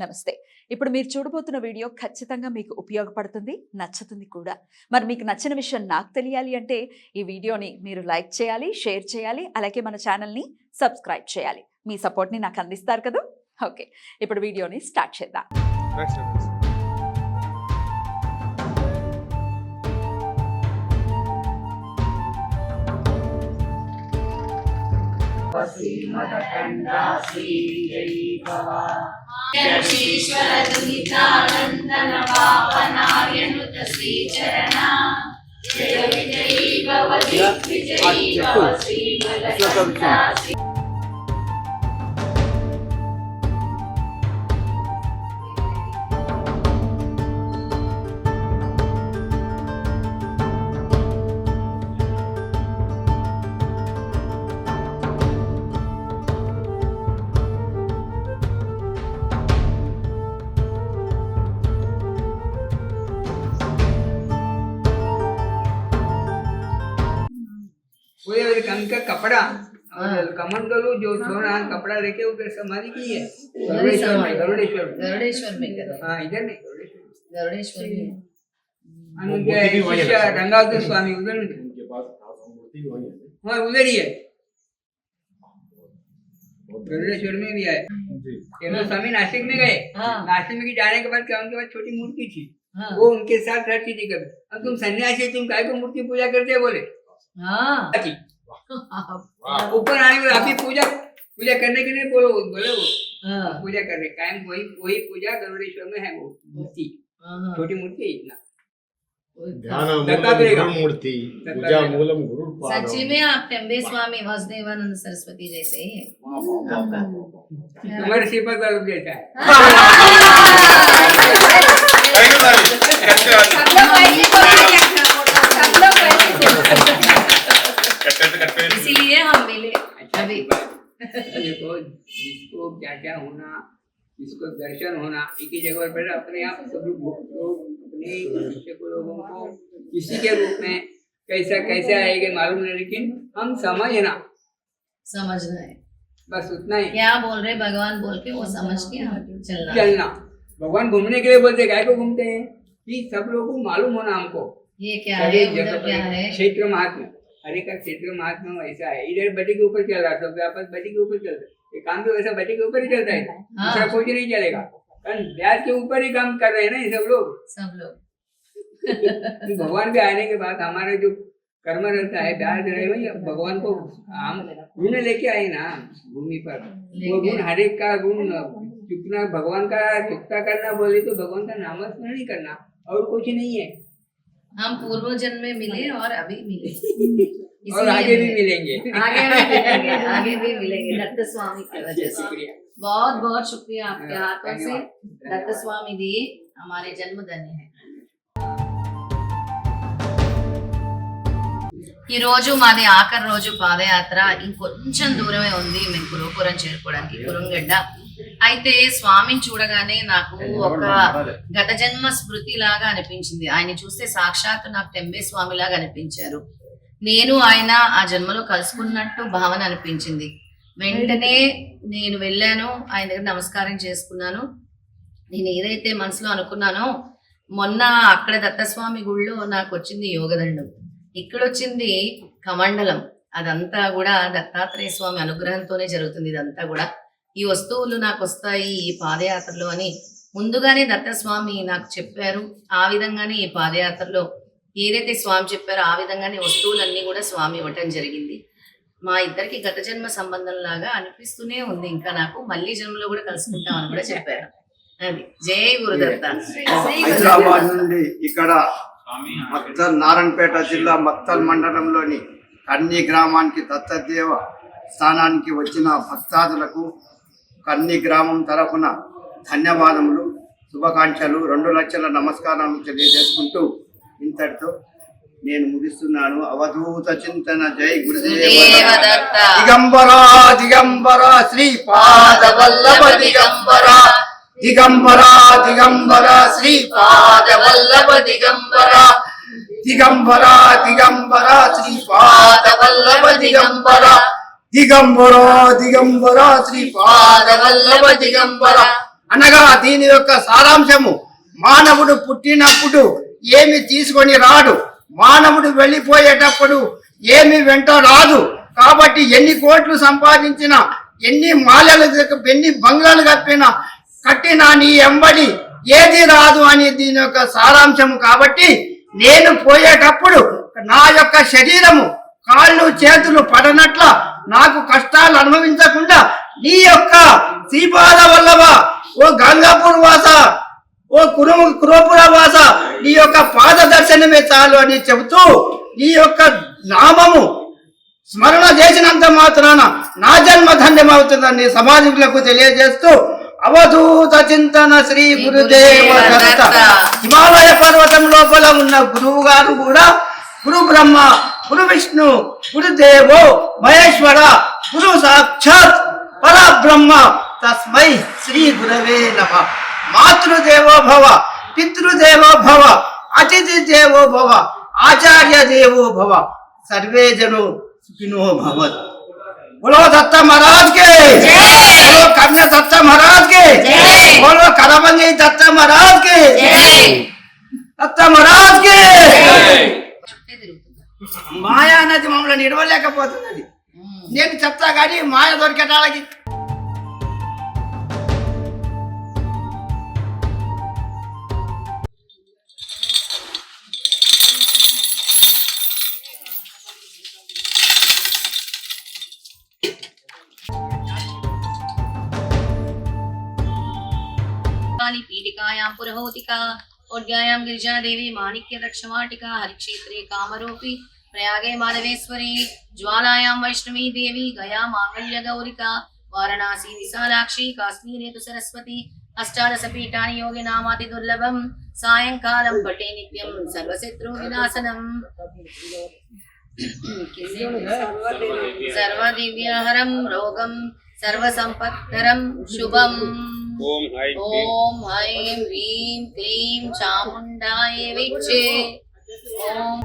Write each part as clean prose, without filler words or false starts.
నమస్తే. ఇప్పుడు మీరు చూడబోతున్న వీడియో ఖచ్చితంగా మీకు ఉపయోగపడుతుంది, నచ్చుతుంది కూడా. మరి మీకు నచ్చిన విషయం నాకు తెలియాలి అంటే ఈ వీడియోని మీరు లైక్ చేయాలి, షేర్ చేయాలి, అలాగే మన ఛానల్ని సబ్స్క్రైబ్ చేయాలి. మీ సపోర్ట్ని నాకు అందిస్తారు కదా. ఓకే, ఇప్పుడు వీడియోని స్టార్ట్ చేద్దాం. का कपड़ा और कमल गलू जो सोना कपड़ा लेके उधर समाधि की है गरुड़ेश्वर में हाँ इधर नहीं गरुड़ेश्वर में उनके शिष्य रंगावत स्वामी उधर हाँ उधर ही है गरुड़ेश्वर में भी है। स्वामी नासिक में गए, नासिक में जाने के बाद क्या उनके पास छोटी मूर्ति थी, वो उनके साथ रहती थी। कभी अब तुम सन्यासी तुम काय को मूर्ति पूजा करते बोले ऊपर आने के आप ही पूजा करने के लिए बोलो बोले वो पूजा करने कायम वही पूजा गरुड़ेश्वर में है। वो मूर्ति छोटी मूर्ति है इतना मूर्ति पूजा मूलम गुरु। सच्ची में आप टेम्बे स्वामी वासुदेवानंद सरस्वती जैसे ही है। तुम्हारे श्रीपद बाबू जैसा है। इसीलिए हम मिले अभी। देखो जिसको क्या क्या होना, जिसको दर्शन होना, एक ही जगह पर अपने आप सब लोग अपने शिष्य को लोगों को किसी के रूप में कैसा कैसे आएगा मालूम नहीं, लेकिन हम समझना है बस उतना ही। क्या बोल रहे भगवान बोल के वो समझ के हम चलना। भगवान घूमने के लिए बोलते, काय को घूमते हैं कि सब लोगों को मालूम होना हमको ये क्या है, उधर क्या है। क्षेत्र महात्मा हरे का क्षेत्र महात्मा वैसा है। इधर बटी के ऊपर चल रहा, सब व्यापार बटी के ऊपर चलता है, ये काम भी वैसा बटी के ऊपर ही चलता है, दूसरा कुछ नहीं चलेगा। कारण ब्याज के ऊपर ही काम कर रहे हैं ना ये सब लोग। भगवान के आने के बाद हमारे जो कर्म रहता है ब्याज रहे वही भगवान को हम गुण लेके आए ना भूमि पर। वो गुण हर एक का गुण चुपना, भगवान का चुपता करना बोले तो भगवान का नामस्मरण नहीं करना और कुछ नहीं है। हम पूर्व जन्म में मिले और अभी मिले और आगे भी मिलेंगे, आगे भी मिलेंगे दत्त स्वामी की वजह से। बहुत बहुत शुक्रिया आपके हाथों से दत्त स्वामी दिए हमारे जन्म धन्य है। ఈ రోజు మాది ఆఖరి రోజు పాదయాత్ర. ఇంకొంచెం దూరమే ఉంది మేము కురుపురం చేరుకోవడానికి, కురుంగడ్డ. అయితే స్వామిని చూడగానే నాకు ఒక గత జన్మ స్మృతి లాగా అనిపించింది. ఆయన చూస్తే సాక్షాత్తు నాకు టెంబే స్వామి లాగా అనిపించారు. నేను ఆయన ఆ జన్మలో కలుసుకున్నట్టు భావన అనిపించింది. వెంటనే నేను వెళ్ళాను, ఆయన దగ్గర నమస్కారం చేసుకున్నాను. నేను ఏదైతే మనసులో అనుకున్నానో, మొన్న అక్కడ దత్తస్వామి గుళ్ళో నాకు వచ్చింది యోగదండం, ఇక్కడ వచ్చింది కమండలం. అదంతా కూడా దత్తాత్రేయ స్వామి అనుగ్రహంతోనే జరుగుతుంది. ఇదంతా కూడా ఈ వస్తువులు నాకు వస్తాయి ఈ పాదయాత్రలో అని ముందుగానే దత్తస్వామి నాకు చెప్పారు. ఆ విధంగానే ఈ పాదయాత్రలో ఏదైతే స్వామి చెప్పారో ఆ విధంగానే వస్తువులన్నీ కూడా స్వామి ఇవ్వటం జరిగింది. మా ఇద్దరికి గత జన్మ సంబంధం లాగా అనిపిస్తూనే ఉంది. ఇంకా నాకు మళ్ళీ జన్మలో కూడా కలుసుకుంటామని కూడా చెప్పారు. అది జై గురుదత్త. హైదరాబాద్ నుండి ఇక్కడ మక్తల్ నారాయణపేట జిల్లా మక్తల్ మండలంలోని కన్ని గ్రామానికి దత్తదేవ స్థానానికి వచ్చిన భక్తాదులకు కన్ని గ్రామం తరఫున ధన్యవాదములు, శుభాకాంక్షలు, 2 లక్షల నమస్కారాలు తెలియజేసుకుంటూ ఇంతటితో నేను ముగిస్తున్నాను. అవధూత చింతన. జై గురుదేవ దత్త. దిగంబర దిగంబర శ్రీపాద వల్లభ దిగంబర, దిగంబర దిగంబర శ్రీపాద వల్లభ దిగంబర, దిగంబర దిగంబర శ్రీపాద వల్లభ దిగంబర, దిగంబర దిగంబర శ్రీపాద వల్లభ దిగంబర. అనగా దీని యొక్క సారాంశము, మానవుడు పుట్టినప్పుడు ఏమి తీసుకొని రాడు, మానవుడు వెళ్ళిపోయేటప్పుడు ఏమి వెంట రాదు. కాబట్టి ఎన్ని కోట్లు సంపాదించినా, ఎన్ని మాలలు ఎన్ని బంగ్లాలు కట్టినా నీ ఎంబడి ఏది రాదు అని దీని యొక్క సారాంశము. కాబట్టి నేను పోయేటప్పుడు నా యొక్క శరీరము కాళ్ళు చేతులు పడనట్ల నాకు కష్టాలు అనుభవించకుండా నీ యొక్క శ్రీపాద వల్లభ, ఓ గంగాపూర్ వాస, ఓ కురోపుర వాస, నీ యొక్క పాద దర్శనమే చాలు అని చెబుతూ నీ యొక్క నామము స్మరణ చేసినంత మాత్రాన నా జన్మ ధన్యమవుతుందని సమాజకులకు తెలియజేస్తూ అవధూత చింతన శ్రీ గురుదేవ దత్త. హిమాలయ పర్వతం లోపల ఉన్న గురువు గారు కూడా గురు బ్రహ్మ, గురు విష్ణు, గురుదేవో మహేశ్వర, గురు సాక్షాత్ పరబ్రహ్మ, తస్మై శ్రీ గురవే నమః. మాతృదేవో భవ, పితృదేవో భవ, అతిథి దేవో భవ, ఆచార్య దేవో భవ, సర్వే జనో सुखिनो भवत। बोलो दत्ता महाराज के जय, बोलो कन्या दत्ता महाराज के जय, बोलो करमंगी दत्ता महाराज के जय, दत्ता महाराज के जय। మాయా అనేది మమ్మల్ని నిలవలేకపోతున్నది. నేను చెప్తా కానీ మాయ దొరికేటాలకి पीठिकायां पुरहोतिका ओड्यायां गिरिजा देवी माणिक्य रक्षमाटिका हरिक्षेत्रे कामरूपी प्रयागे माधवेश्वरी ज्वालायां वैष्णवी देवी गया मांगल्य गौरिका वाराणसी विशालाक्षी काश्मीरे तु सरस्वती अष्टादश पीठानि योगे नामाति दुर्लभं सायंकालं पठे नित्यं सर्वशत्रु विनाशनम् सर्वदिव्यहरं रोगं सर्वसंपत्करं शुभम्। ओम ऐं ह्रीं क्लीं चामुण्डाय विच्चे। ओम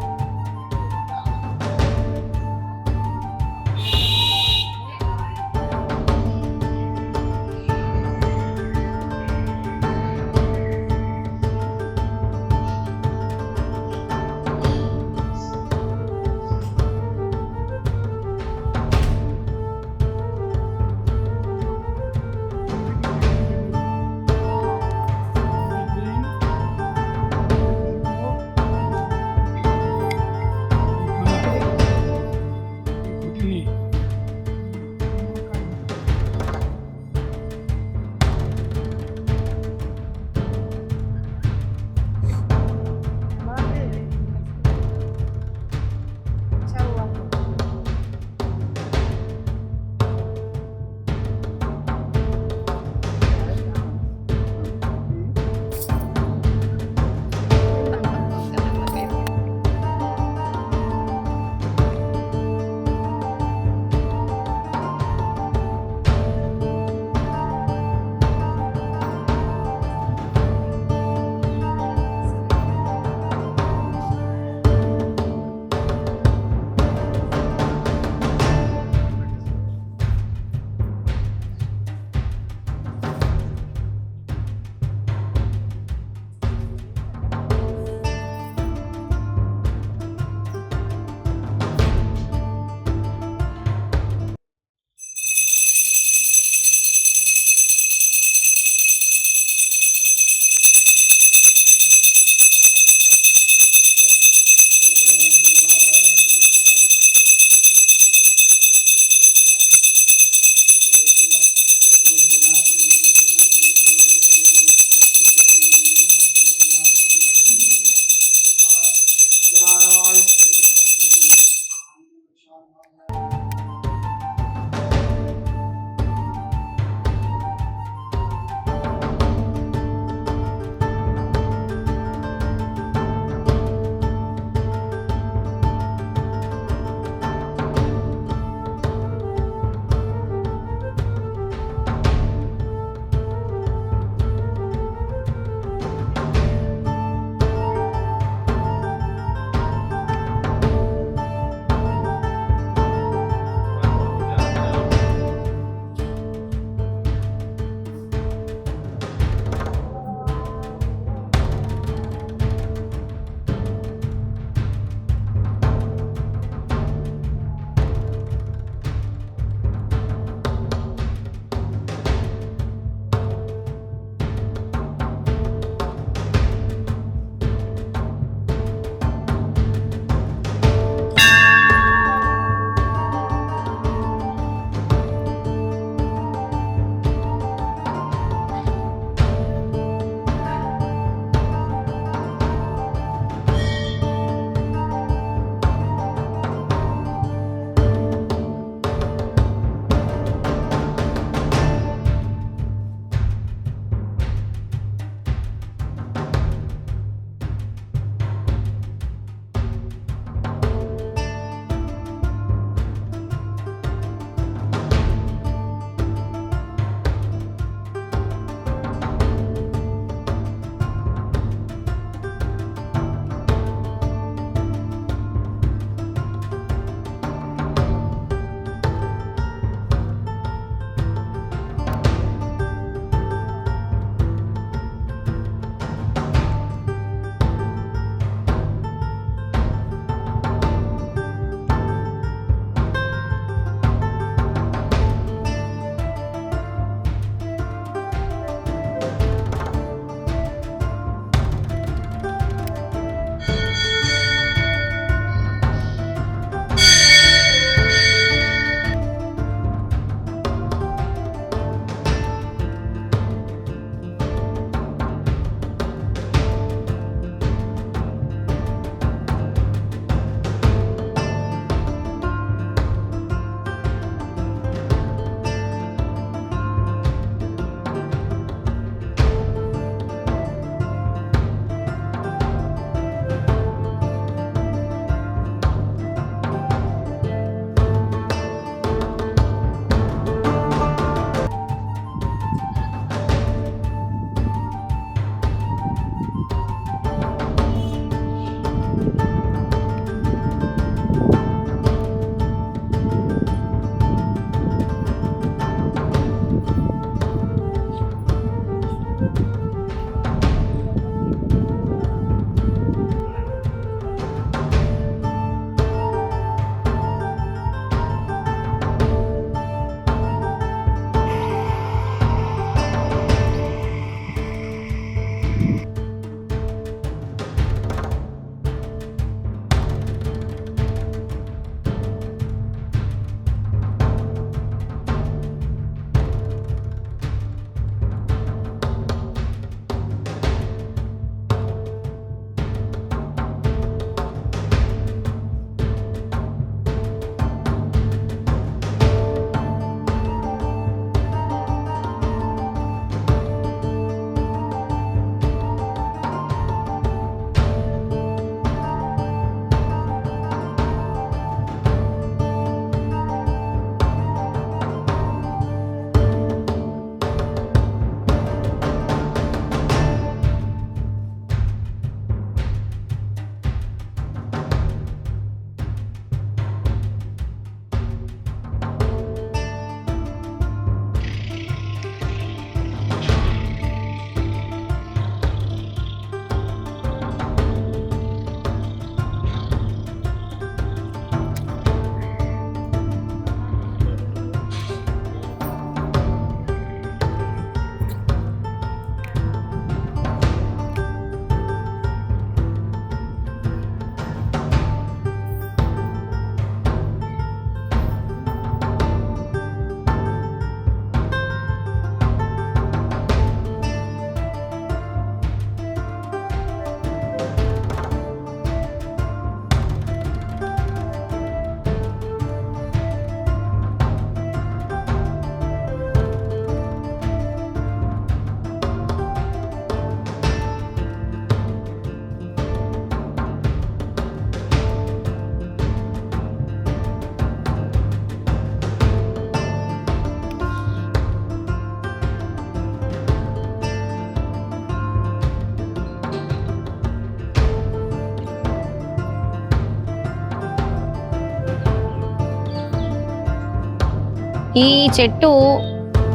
ఈ చెట్టు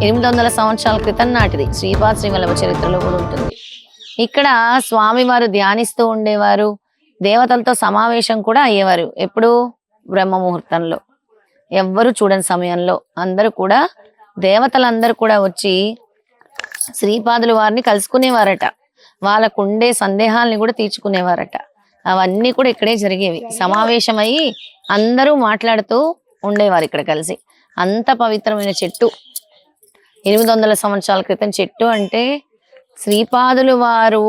800 సంవత్సరాల క్రితం నాటిది. శ్రీపాద శ్రీవల్లభ చరిత్రలో కూడా ఉంటుంది. ఇక్కడ స్వామివారు ధ్యానిస్తూ ఉండేవారు, దేవతలతో సమావేశం కూడా అయ్యేవారు. ఎప్పుడు? బ్రహ్మ ముహూర్తంలో, ఎవ్వరు చూడని సమయంలో అందరూ కూడా, దేవతలందరూ కూడా వచ్చి శ్రీపాదుల వారిని కలుసుకునేవారట. వాళ్ళకుండే సందేహాలని కూడా తీర్చుకునేవారట. అవన్నీ కూడా ఇక్కడే జరిగేవి. సమావేశమయ్యి అందరూ మాట్లాడుతూ ఉండేవారు ఇక్కడ కలిసి. అంత పవిత్రమైన చెట్టు, 800 సంవత్సరాల క్రితం చెట్టు. అంటే శ్రీపాదులు వారు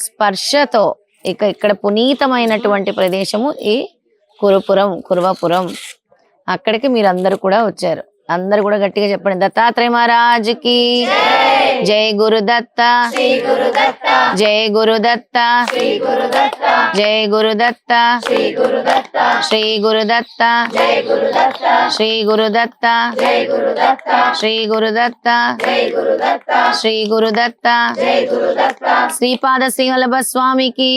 స్పర్శతో ఇక్కడ పునీతమైనటువంటి ప్రదేశము ఈ కురవపురం. అక్కడికి మీరందరూ కూడా వచ్చారు. అందరు కూడా గట్టిగా చెప్పండి, దత్తాత్రేయ మహారాజుకి జై గురుదత్త, జై గురుదత్త, జై గురుదత్త, శ్రీ గురుదత్త, శ్రీ గురుదత్త, శ్రీ గురుదత్త, శ్రీ గురుదత్త, శ్రీ గురుదత్త. శ్రీపాద శ్రీవల్లభ స్వామికి,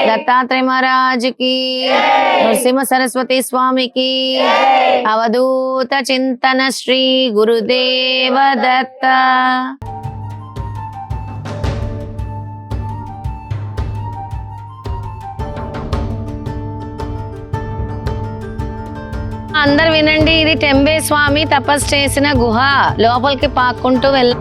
దత్తాత్రేయ మహారాజుకి, నరసింహ సరస్వతి స్వామికి, అవధూత చింతన శ్రీ గురుదేవ దత్త. అందరు వినండి, ఇది టెంబే స్వామి తపస్సు చేసిన గుహ. లోపలికి పాక్కుంటూ వెళ్ళ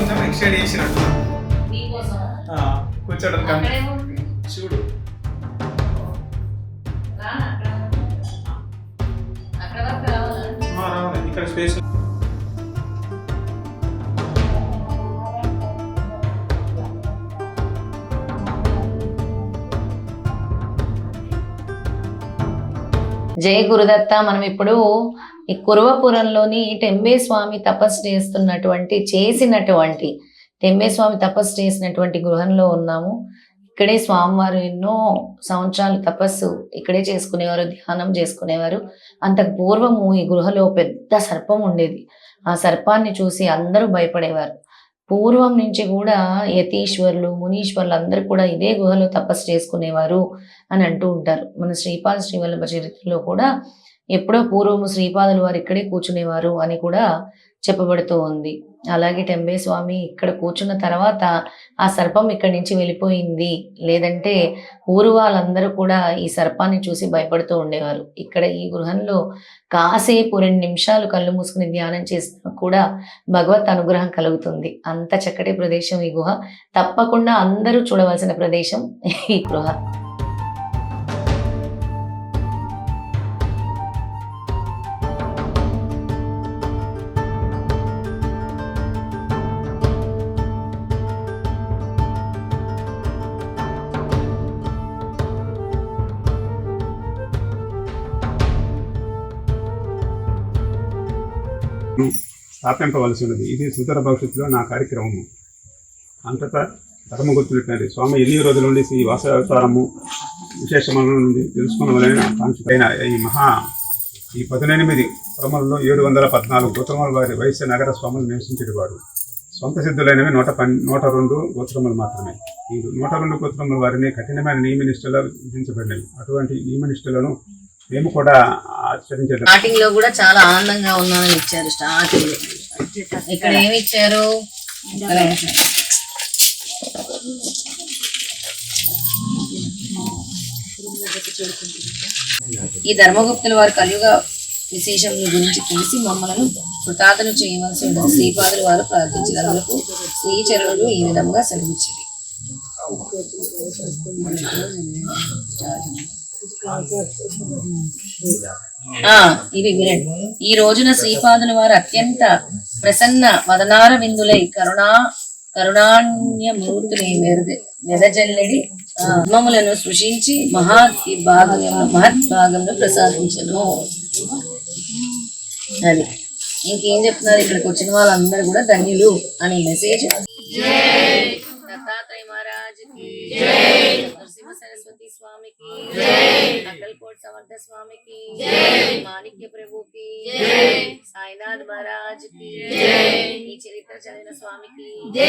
కొంచెం ఎక్స్టెండ్ చేసినట్టు నీకోసం కూర్చోడానికి అక్కడేముంది చూడు. అక్కడ వరకు రావాలా రావాలి ఇక్కడ స్పేస్. జయ గురుదత్త. మనం ఇప్పుడు ఈ కురవపురంలోని టెంబే స్వామి తపస్సు చేసినటువంటి గృహంలో ఉన్నాము. ఇక్కడే స్వామివారు ఎన్నో సంవత్సరాలు తపస్సు ఇక్కడే చేసుకునేవారు, ధ్యానం చేసుకునేవారు. అంతకు పూర్వము ఈ గృహలో పెద్ద సర్పం ఉండేది. ఆ సర్పాన్ని చూసి అందరూ భయపడేవారు. పూర్వం నుంచి కూడా యతీశ్వరులు, మునీశ్వరులు అందరూ కూడా ఇదే గుహలో తపస్సు చేసుకునేవారు అని అంటూ ఉంటారు. మన శ్రీపాద శ్రీవల్లభ చరిత్రలో కూడా ఎప్పుడో పూర్వము శ్రీపాదులు వారు ఇక్కడే కూర్చునేవారు అని కూడా చెప్పబడుతూ ఉంది. అలాగే టెంబే స్వామి ఇక్కడ కూర్చున్న తర్వాత ఆ సర్పం ఇక్కడి నుంచి వెళ్ళిపోయింది, లేదంటే ఊరు వాళ్ళందరూ కూడా ఈ సర్పాన్ని చూసి భయపడుతూ ఉండేవారు. ఇక్కడ ఈ గృహంలో కాసేపు 2 నిమిషాలు కళ్ళు మూసుకుని ధ్యానం చేసినా కూడా భగవత్ అనుగ్రహం కలుగుతుంది. అంత చక్కటి ప్రదేశం ఈ గుహ. తప్పకుండా అందరూ చూడవలసిన ప్రదేశం ఈ గృహ. స్థాపింపవలసి ఉన్నది. ఇది సుదూర భవిష్యత్తులో నా కార్యక్రమము. అంతటా ధర్మగుర్తున్నటువంటి స్వామి ఎన్ని రోజుల నుండి ఈ వాసవతారము విశేషముల నుండి తెలుసుకున్నవలైన కాంక్షపైన ఈ 18 పురములలో 714 గోత్రముల వారి వైశ్య నగర స్వాములు నివసించేవారు. సొంత సిద్ధులైనవి 102 గోత్రములు మాత్రమే. ఈ 102 గోత్రముల వారిని కఠినమైన నియమనిష్టలు విధించబడినవి. అటువంటి నియమనిష్టలను మేము కూడా ఆచరించేది. స్టార్టింగ్ లో కూడా చాలా ఆనందంగా ఉన్నామని ఇచ్చారు. స్టార్టింగ్ ఇక్కడ ఏమి ఇచ్చారు? ఈ ధర్మగుప్తుల వారి కలియుగ విశేషముల గురించి తెలిసి మమ్మలను కృతార్థులు చేయవలసి ఉంటుంది. శ్రీపాదులు వారు ప్రార్థించినందుకు శ్రీచరణులు ఈ విధంగా సెలవిచ్చారు. ఇవి వినండి. ఈ రోజున శ్రీపాదుల వారు అత్యంత ప్రసన్న వదనార విందులై కరుణాన్యమూర్తులై వెదజల్లడి మమ్ములను సృష్టించి మహత్ భాగంలో ప్రసాదించను. అది ఇంకేం చెప్తున్నారు? ఇక్కడికి వచ్చిన వాళ్ళందరూ కూడా ధన్యులు అనే మెసేజ్. దత్తాత్రేయ మహారాజ్ కి జై, నరసింహ సరస్వతి స్వామికి జై, అక్కల్కోట్ సమర్థ స్వామికి జై, మాణిక్య ప్రభుకి జై, సాయినాథ్ మహారాజ్ కి జై, ఈ చరిత్ర చదివిన స్వామికి జై.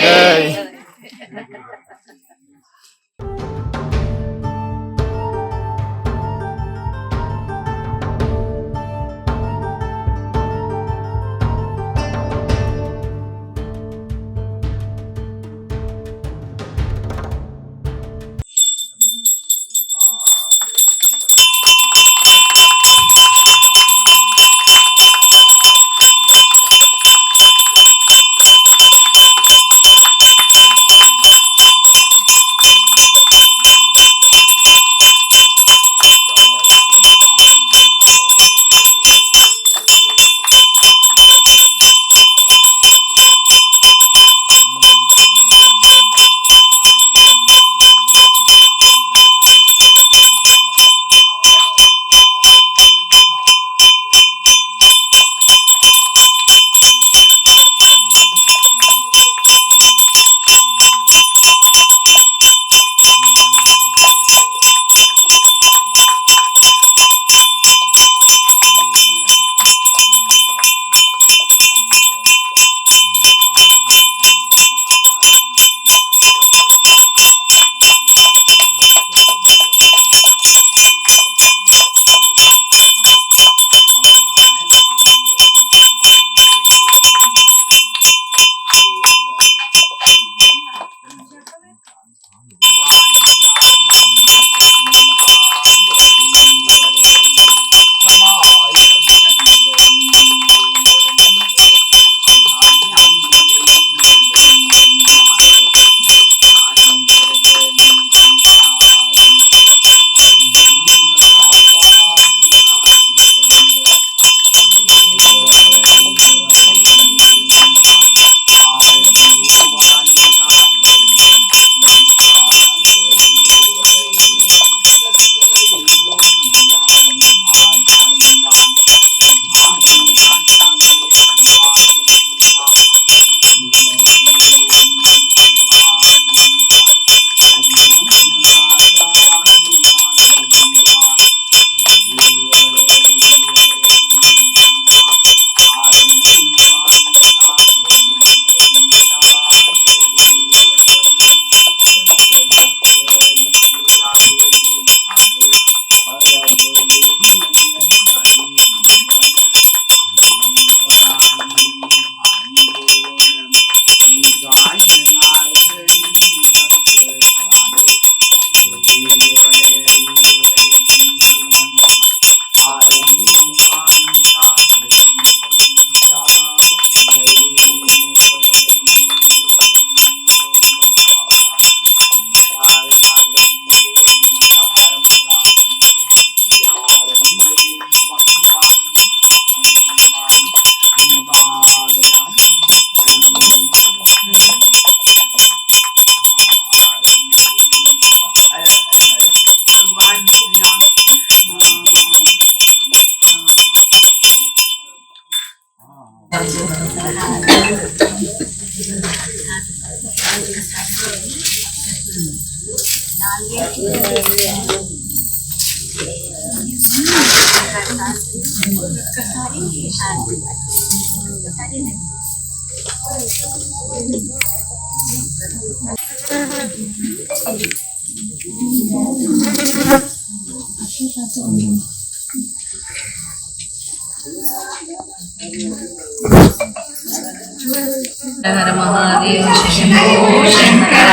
హర మహాదేవ శంభో శంకర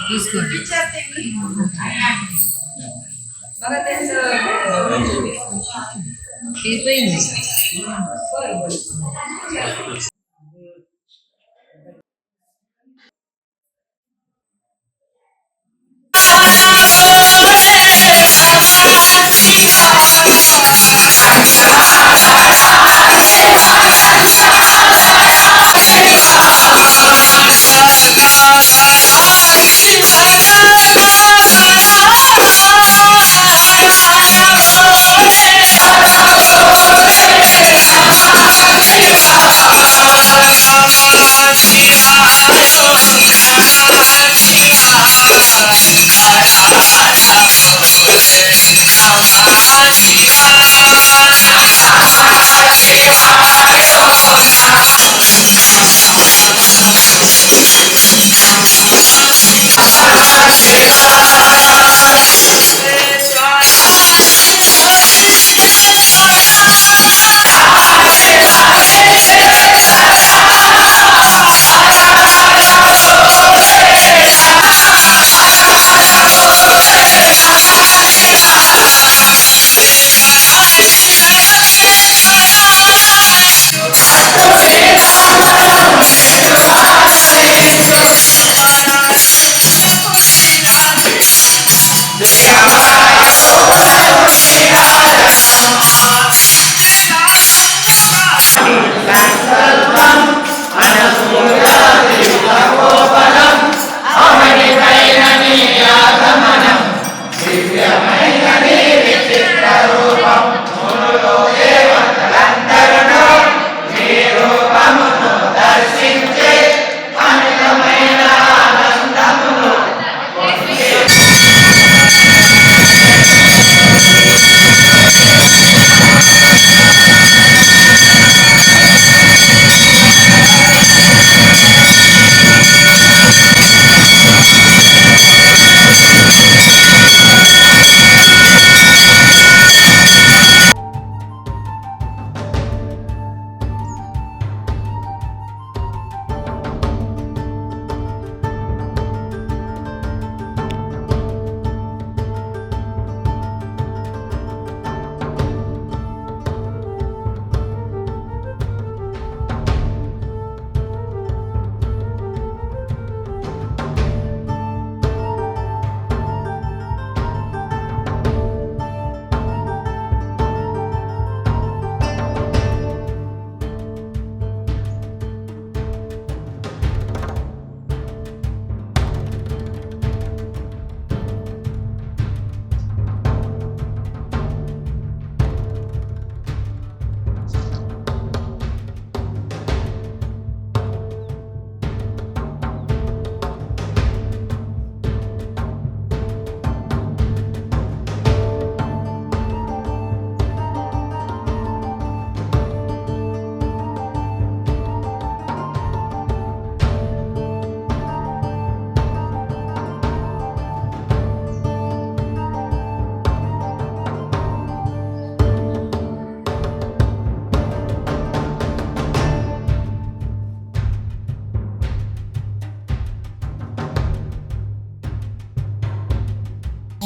తీసుకోండి. తీరిపోయింది.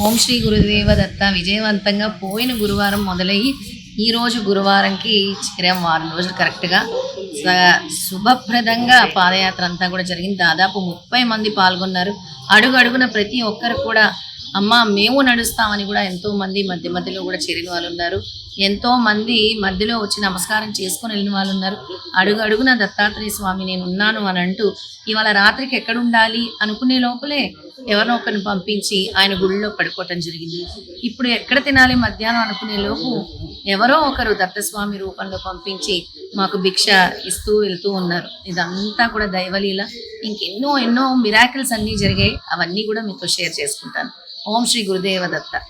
ఓం శ్రీ గురుదేవ దత్త. విజయవంతంగా పోయిన గురువారం మొదలయ్యి ఈ రోజు గురువారంకి చేరాం. 6 రోజులు కరెక్ట్గా శుభప్రదంగా పాదయాత్ర అంతా కూడా జరిగింది. దాదాపు 30 మంది పాల్గొన్నారు. అడుగు అడుగున ప్రతి ఒక్కరు కూడా అమ్మ మేము నడుస్తామని కూడా ఎంతో మంది మధ్య మధ్యలో కూడా చేరిన వాళ్ళు ఉన్నారు. ఎంతో మంది మధ్యలో వచ్చి నమస్కారం చేసుకొని వెళ్ళిన వాళ్ళు ఉన్నారు. అడుగు అడుగున దత్తాత్రేయ స్వామి నేను ఉన్నాను అని అంటూ ఇవాళ రాత్రికి ఎక్కడ ఉండాలి అనుకునే లోపలే ఎవరినో ఒకరిని పంపించి ఆయన గుడిలో పడుకోవటం జరిగింది. ఇప్పుడు ఎక్కడ తినాలి మధ్యాహ్నం అనుకునే లోపు ఎవరో ఒకరు దత్తస్వామి రూపంలో పంపించి మాకు భిక్ష ఇస్తూ వెళ్తూ ఉన్నారు. ఇదంతా కూడా దైవలీల. ఇంకెన్నో ఎన్నో మిరాకిల్స్ అన్నీ జరిగాయి. అవన్నీ కూడా మీతో షేర్ చేసుకుంటాను. ఓం శ్రీ గురుదేవ దత్త.